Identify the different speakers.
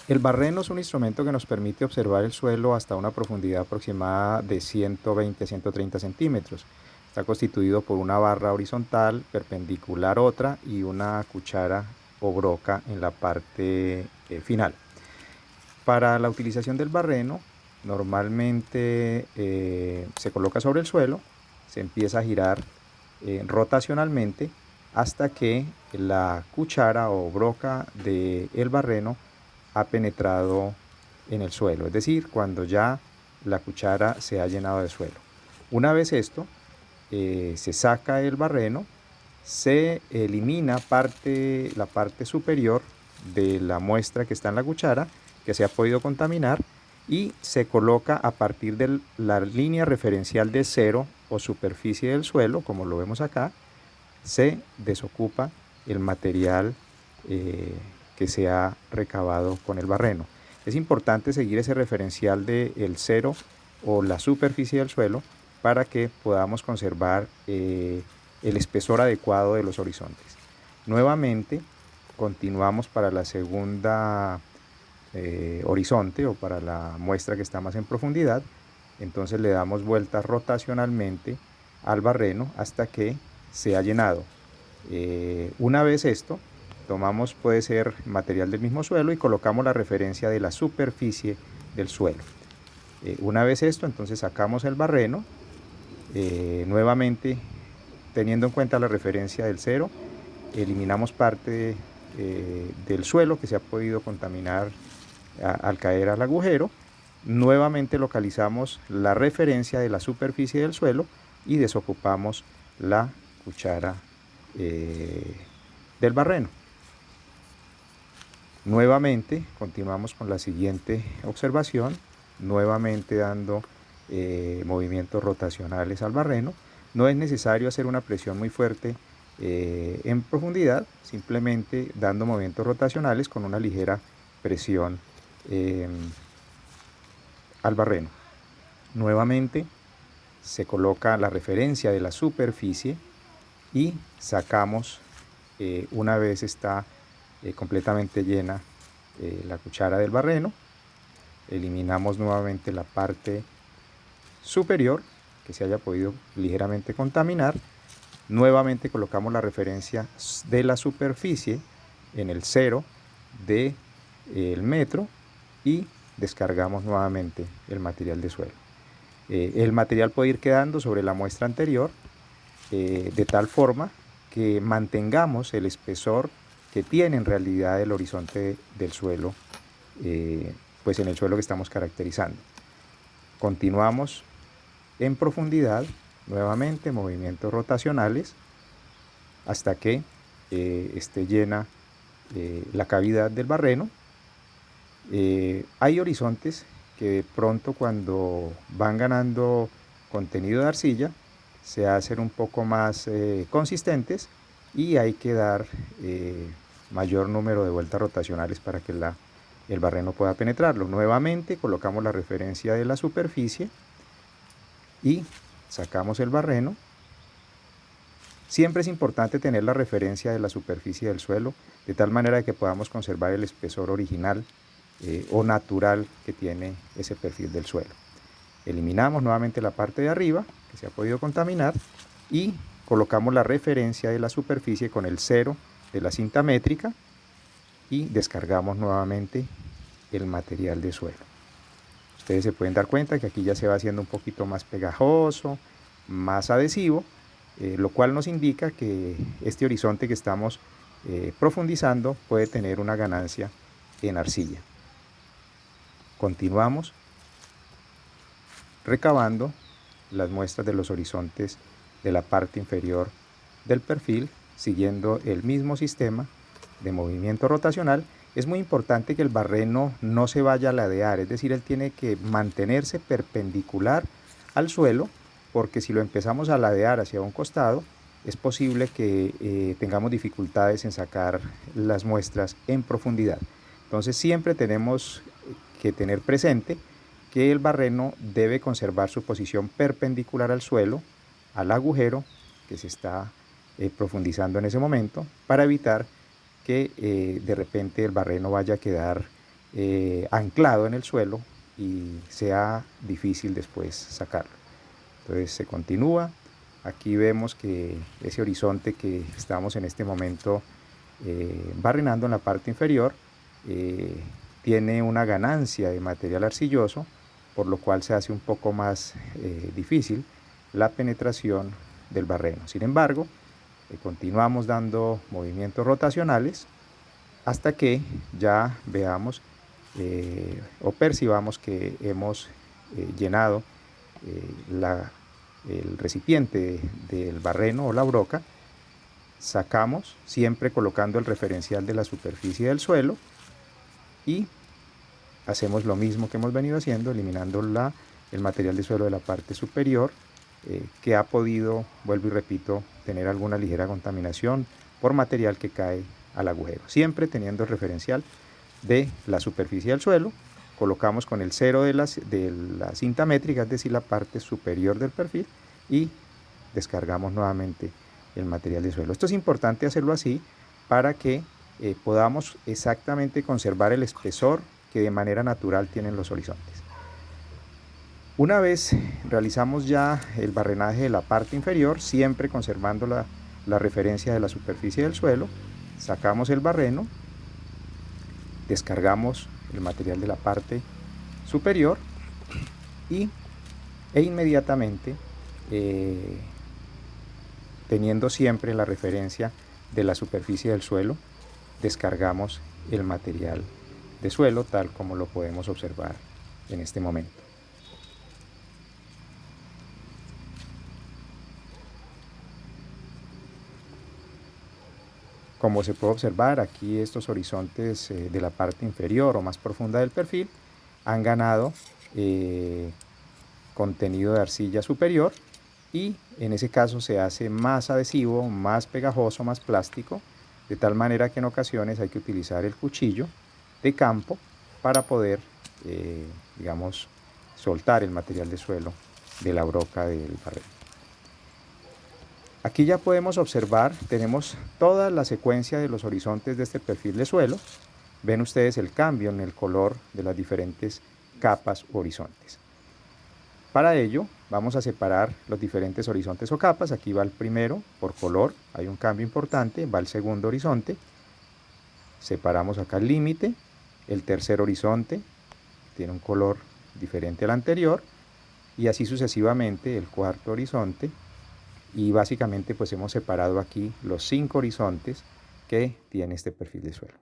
Speaker 1: El barreno es un instrumento que nos permite observar el suelo hasta una profundidad aproximada de 120-130 centímetros. Está constituido por una barra horizontal, perpendicular otra y una cuchara o broca en la parte final. Para la utilización del barreno, normalmente se coloca sobre el suelo, se empieza a girar rotacionalmente hasta que la cuchara o broca del barreno ha penetrado en el suelo, es decir, cuando ya la cuchara se ha llenado de suelo. Una vez esto, se saca el barreno, se elimina la parte superior de la muestra que está en la cuchara, que se ha podido contaminar, y se coloca a partir de la línea referencial de cero o superficie del suelo, como lo vemos acá, se desocupa el material que se ha recabado con el barreno. Es importante seguir ese referencial del cero o la superficie del suelo para que podamos conservar el espesor adecuado de los horizontes. Nuevamente, continuamos para la segunda horizonte o para la muestra que está más en profundidad. Entonces le damos vueltas rotacionalmente al barreno hasta que se ha llenado. Una vez esto, tomamos, puede ser material del mismo suelo, y colocamos la referencia de la superficie del suelo. Una vez esto, entonces sacamos el barreno, nuevamente teniendo en cuenta la referencia del cero, eliminamos parte del suelo que se ha podido contaminar al caer al agujero. Nuevamente localizamos la referencia de la superficie del suelo y desocupamos la cuchara del barreno. Nuevamente continuamos con la siguiente observación, nuevamente dando movimientos rotacionales al barreno. No es necesario hacer una presión muy fuerte en profundidad, simplemente dando movimientos rotacionales con una ligera presión al barreno. Nuevamente se coloca la referencia de la superficie y sacamos, una vez está completamente llena la cuchara del barreno, eliminamos nuevamente la parte superior que se haya podido ligeramente contaminar. Nuevamente colocamos la referencia de la superficie en el cero del metro y descargamos nuevamente el material de suelo. El material puede ir quedando sobre la muestra anterior de tal forma que mantengamos el espesor que tiene en realidad el horizonte del suelo, pues en el suelo que estamos caracterizando. Continuamos en profundidad, nuevamente movimientos rotacionales hasta que esté llena la cavidad del barreno. Hay horizontes que de pronto, cuando van ganando contenido de arcilla, se hacen un poco más consistentes y hay que dar mayor número de vueltas rotacionales para que el barreno pueda penetrarlo. Nuevamente colocamos la referencia de la superficie y sacamos el barreno. Siempre es importante tener la referencia de la superficie del suelo, de tal manera que podamos conservar el espesor original o natural que tiene ese perfil del suelo. Eliminamos nuevamente la parte de arriba que se ha podido contaminar y colocamos la referencia de la superficie con el cero de la cinta métrica y descargamos nuevamente el material de suelo. Ustedes se pueden dar cuenta que aquí ya se va haciendo un poquito más pegajoso, más adhesivo, lo cual nos indica que este horizonte que estamos profundizando puede tener una ganancia en arcilla. Continuamos recabando las muestras de los horizontes de la parte inferior del perfil, siguiendo el mismo sistema de movimiento rotacional. Es muy importante que el barreno no se vaya a ladear, es decir, él tiene que mantenerse perpendicular al suelo, porque si lo empezamos a ladear hacia un costado, es posible que tengamos dificultades en sacar las muestras en profundidad. Entonces siempre tenemos que tener presente que el barreno debe conservar su posición perpendicular al suelo, al agujero que se está profundizando en ese momento, para evitar que de repente el barreno vaya a quedar anclado en el suelo y sea difícil después sacarlo. Entonces se continúa. Aquí vemos que ese horizonte que estamos en este momento barrenando en la parte inferior tiene una ganancia de material arcilloso, por lo cual se hace un poco más difícil la penetración del barreno. Sin embargo, continuamos dando movimientos rotacionales hasta que ya veamos o percibamos que hemos llenado el recipiente del barreno o la broca. Sacamos, siempre colocando el referencial de la superficie del suelo, y hacemos lo mismo que hemos venido haciendo, eliminando el material de suelo de la parte superior que ha podido, vuelvo y repito, tener alguna ligera contaminación por material que cae al agujero. Siempre teniendo el referencial de la superficie del suelo, colocamos con el cero de la cinta métrica, es decir, la parte superior del perfil, y descargamos nuevamente el material de suelo. Esto es importante hacerlo así para que podamos exactamente conservar el espesor que de manera natural tienen los horizontes. Una vez realizamos ya el barrenaje de la parte inferior, siempre conservando la referencia de la superficie del suelo, sacamos el barreno, descargamos el material de la parte superior e inmediatamente, teniendo siempre la referencia de la superficie del suelo, descargamos el material de suelo tal como lo podemos observar en este momento. Como se puede observar, aquí estos horizontes de la parte inferior o más profunda del perfil han ganado contenido de arcilla superior, y en ese caso se hace más adhesivo, más pegajoso, más plástico, de tal manera que en ocasiones hay que utilizar el cuchillo de campo para poder, digamos, soltar el material de suelo de la broca del barreno. Aquí ya podemos observar, tenemos toda la secuencia de los horizontes de este perfil de suelo. Ven ustedes el cambio en el color de las diferentes capas u horizontes. Para ello vamos a separar los diferentes horizontes o capas. Aquí va el primero por color, hay un cambio importante. Va el segundo horizonte, separamos acá el límite. El tercer horizonte tiene un color diferente al anterior, y así sucesivamente el cuarto horizonte. Y básicamente pues hemos separado aquí los 5 horizontes que tiene este perfil de suelo.